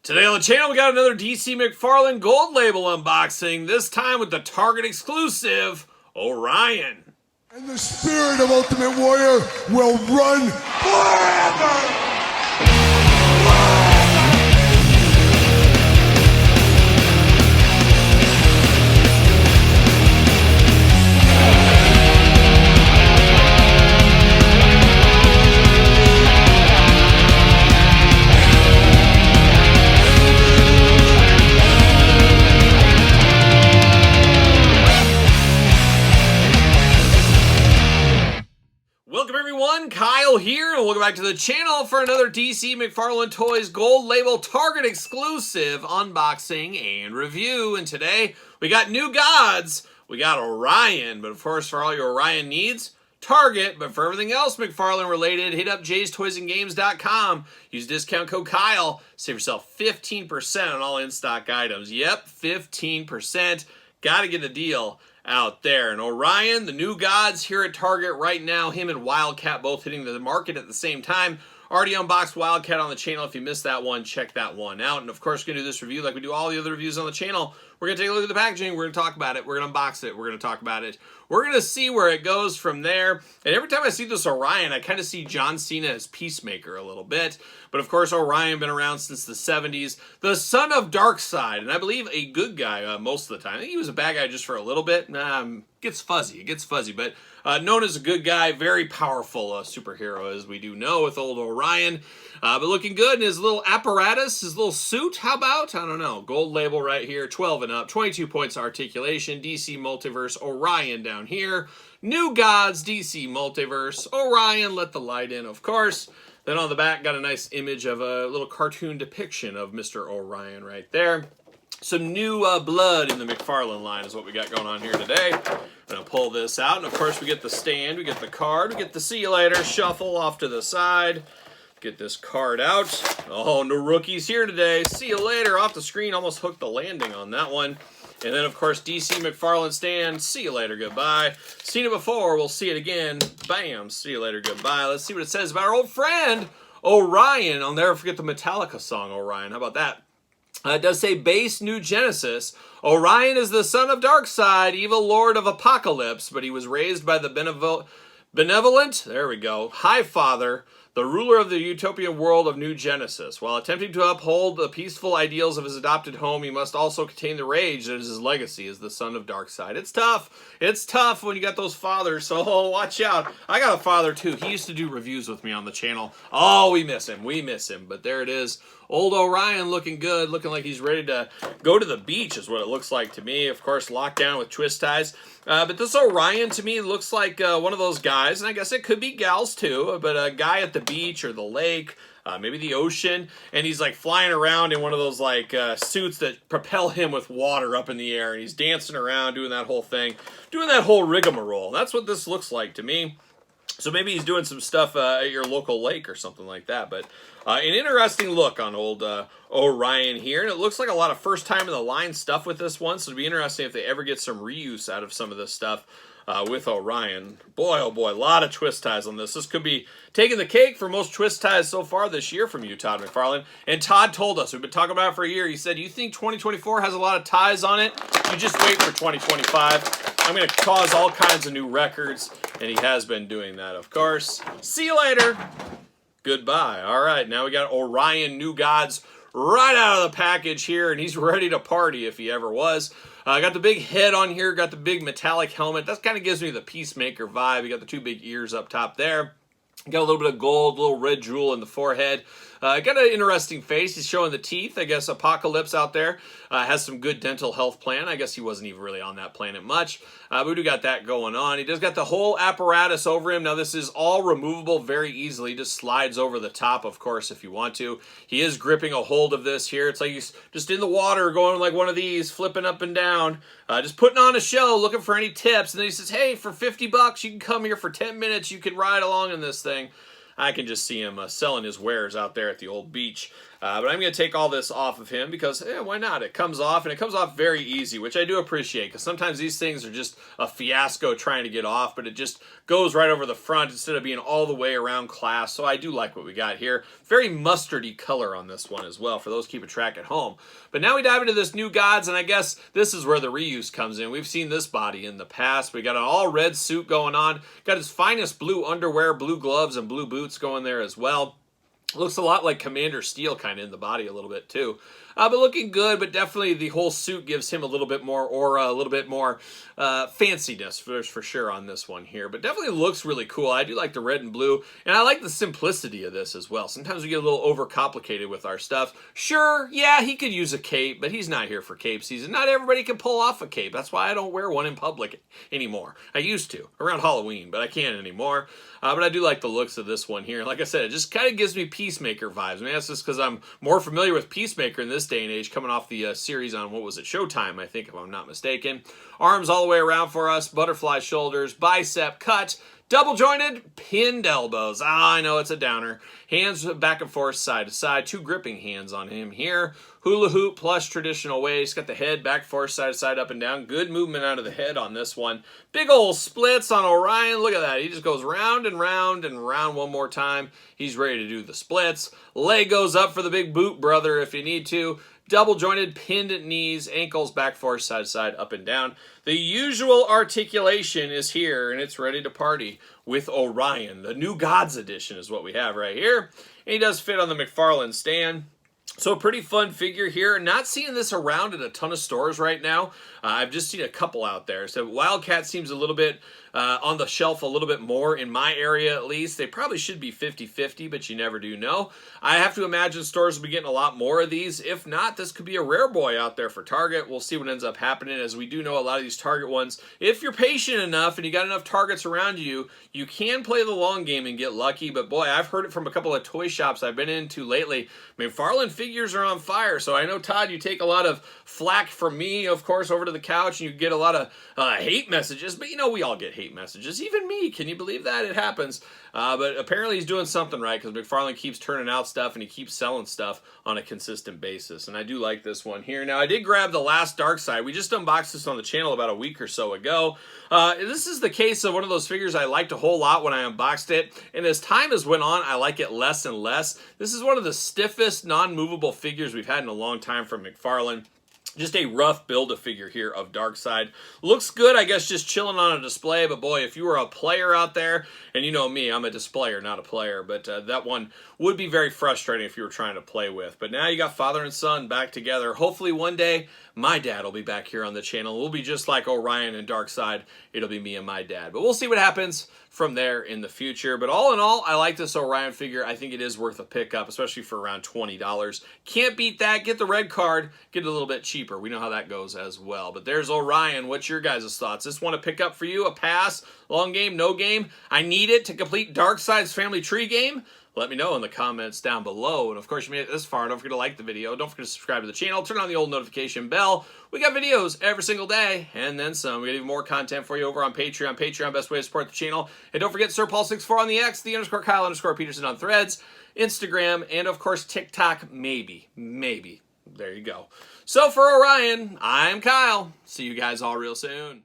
Today on the channel, we got another DC McFarlane Gold Label unboxing, this time with the Target exclusive, Orion. And the spirit of Ultimate Warrior will run forever! Welcome everyone, Kyle here, and welcome back to the channel for another DC McFarlane Toys Gold Label Target exclusive unboxing and review. And today, we got new gods, we got Orion, but of course for all your Orion needs, Target, but for everything else McFarlane related, hit up jaystoysandgames.com, use discount code Kyle, save yourself 15% on all in-stock items. Yep, 15%, gotta get a deal out there. And Orion, the new gods here at Target right now, him and Wildcat both hitting the market at the same time. Already unboxed Wildcat on the channel. If you missed that one, check that one out. And of course, we're going to do this review like we do all the other reviews on the channel. We're going to take a look at the packaging. We're going to talk about it. We're going to unbox it. We're going to talk about it. We're going to see where it goes from there. And every time I see this Orion, I kind of see John Cena as Peacemaker a little bit. But of course, Orion been around since the 70s. The son of Darkseid, and I believe a good guy most of the time. I think he was a bad guy just for a little bit. Gets fuzzy. It gets fuzzy, but known as a good guy, very powerful superhero, as we do know with old Orion. But looking good in his little apparatus, his little suit. How about? I don't know. Gold label right here, 12 and up, 22 points articulation, DC Multiverse, Orion down here. New gods, DC Multiverse, Orion, let the light in, of course. Then on the back, got a nice image of a little cartoon depiction of Mr. Orion right there. Some new blood in the McFarlane line is what we got going on here today. I'm going to pull this out, and of course we get the stand, we get the card, we get the see you later, shuffle off to the side. Get this card out. Oh, no rookies here today. See you later. Off the screen, almost hooked the landing on that one. And then, of course, DC McFarlane stand. See you later. Goodbye. Seen it before. We'll see it again. Bam. See you later. Goodbye. Let's see what it says about our old friend, Orion. I'll never forget the Metallica song, Orion. How about that? It does say base new Genesis. Orion is the son of Darkseid, evil lord of Apocalypse, but he was raised by the benevolent, there we go, High Father, the ruler of the utopian world of New Genesis. While attempting to uphold the peaceful ideals of his adopted home, he must also contain the rage that is his legacy as the son of Darkseid. It's tough. It's tough when you got those fathers, so watch out. I got a father too. He used to do reviews with me on the channel. Oh, we miss him. We miss him. But there it is. Old Orion looking good, looking like he's ready to go to the beach is what it looks like to me. Of course, locked down with twist ties. But this Orion to me looks like one of those guys, and I guess it could be gals too, but a guy at the beach or the lake, maybe the ocean, and he's like flying around in one of those like suits that propel him with water up in the air, and he's dancing around doing that whole thing, doing that whole rigmarole. That's what this looks like to me. So maybe he's doing some stuff at your local lake or something like that. But an interesting look on old Orion here. And it looks like a lot of first time in the line stuff with this one. So it'd be interesting if they ever get some reuse out of some of this stuff with Orion. Boy, oh boy, a lot of twist ties on this. This could be taking the cake for most twist ties so far this year from you, Todd McFarlane. And Todd told us, we've been talking about it for a year. He said, you think 2024 has a lot of ties on it? You just wait for 2025. I'm going to cause all kinds of new records, and he has been doing that, of course. See you later. Goodbye. All right, now we got Orion New Gods right out of the package here, and he's ready to party if he ever was. Got the big head on here, got the big metallic helmet. That kind of gives me the Peacemaker vibe. You got the two big ears up top there. Got a little bit of gold, a little red jewel in the forehead. Got an interesting face. He's showing the teeth. I guess Apocalypse out there has some good dental health plan. I guess he wasn't even really on that planet much. But we do got that going on. He does got the whole apparatus over him. Now this is all removable very easily. Just slides over the top, of course, if you want to. He is gripping a hold of this here. It's like he's just in the water going like one of these, flipping up and down. Just putting on a show, looking for any tips. And then he says, hey, for 50 bucks, you can come here for 10 minutes. You can ride along in this thing. I can just see him selling his wares out there at the old beach. But I'm going to take all this off of him because, why not? It comes off, and it comes off very easy, which I do appreciate, because sometimes these things are just a fiasco trying to get off, but it just goes right over the front instead of being all the way around class. So I do like what we got here. Very mustardy color on this one as well, for those keeping track at home. But now we dive into this New Gods, and I guess this is where the reuse comes in. We've seen this body in the past. We got an all red suit going on. Got his finest blue underwear, blue gloves, and blue boots going there as well. Looks a lot like Commander Steel kind of in the body a little bit too. But looking good, but definitely the whole suit gives him a little bit more aura, a little bit more fanciness for sure on this one here. But definitely looks really cool. I do like the red and blue, and I like the simplicity of this as well. Sometimes we get a little overcomplicated with our stuff. Sure, yeah, he could use a cape, but he's not here for cape season. Not everybody can pull off a cape. That's why I don't wear one in public anymore. I used to, around Halloween, but I can't anymore. But I do like the looks of this one here. Like I said, it just kind of gives me Peacemaker vibes. I mean, that's just because I'm more familiar with Peacemaker in this day and age, coming off the series on, what was it, Showtime, I think, if I'm not mistaken. Arms all the way around for us, butterfly shoulders, bicep cut, double jointed, pinned elbows. I know it's a downer. Hands back and forth, side to side. 2 gripping hands on him here. Hula hoop plus traditional waist. Got the head back, forth, side to side, up and down. Good movement out of the head on this one. Big old splits on Orion. Look at that. He just goes round and round and round one more time. He's ready to do the splits. Leg goes up for the big boot brother if you need to. Double jointed, pinned knees, ankles back, forth, side to side, up and down. The usual articulation is here, and it's ready to party with Orion. The New Gods edition is what we have right here. And he does fit on the McFarlane stand. So a pretty fun figure here. Not seeing this around in a ton of stores right now. I've just seen a couple out there. So Wildcat seems a little bit on the shelf a little bit more in my area at least. They probably should be 50-50, but you never do know. I have to imagine stores will be getting a lot more of these. If not, this could be a rare boy out there for Target. We'll see what ends up happening, as we do know a lot of these Target ones, if you're patient enough and you got enough Targets around you, you can play the long game and get lucky. But boy, I've heard it from a couple of toy shops I've been into lately. McFarlane figures are on fire. So I know, Todd, you take a lot of flack from me, of course, over to the couch, and you get a lot of hate messages. But you know, we all get hate messages. Even me. Can you believe that? It happens. But apparently he's doing something right, because McFarlane keeps turning out stuff and he keeps selling stuff on a consistent basis. And I do like this one here. Now, I did grab the last Darkseid. We just unboxed this on the channel about a week or so ago. This is the case of one of those figures I liked a whole lot when I unboxed it. And as time has went on, I like it less and less. This is one of the stiffest non-movable figures we've had in a long time from McFarlane. Just a rough build-a-figure here of Darkseid. Looks good, I guess, just chilling on a display. But boy, if you were a player out there, and you know me, I'm a displayer, not a player. But that one would be very frustrating if you were trying to play with. But now you got father and son back together. Hopefully one day, my dad will be back here on the channel. We'll be just like Orion and Darkseid. It'll be me and my dad. But we'll see what happens from there in the future. But all in all, I like this Orion figure. I think it is worth a pickup, especially for around $20. Can't beat that. Get the red card. Get it a little bit cheaper. We know how that goes as well. But there's Orion. What's your guys' thoughts? This one to pick up for you? A pass? Long game? No game? I need it to complete Darkseid's family tree game? Let me know in the comments down below. And of course, you made it this far. Don't forget to like the video. Don't forget to subscribe to the channel. Turn on the old notification bell. We got videos every single day, and then some. We got even more content for you over on Patreon. Patreon, best way to support the channel. And don't forget SirPaul64 on the X, the _ Kyle _ Peterson on Threads, Instagram, and of course TikTok. Maybe. There you go. So for Orion, I'm Kyle. See you guys all real soon.